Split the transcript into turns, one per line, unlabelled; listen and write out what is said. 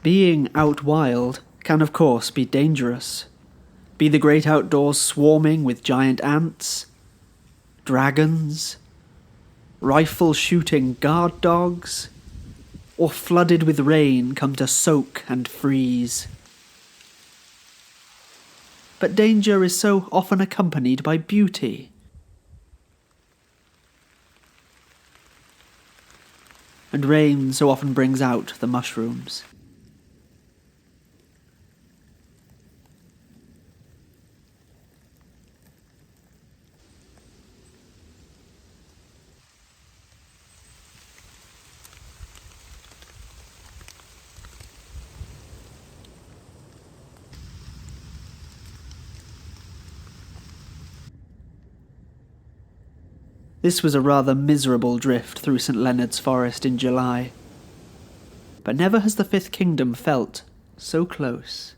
Being out wild can of course be dangerous. Be the great outdoors swarming with giant ants, dragons, rifle-shooting guard dogs, or flooded with rain come to soak and freeze. But danger is so often accompanied by beauty. And rain so often brings out the mushrooms. This was a rather miserable drift through St. Leonards Forest in July. But never has the Fifth Kingdom felt so close.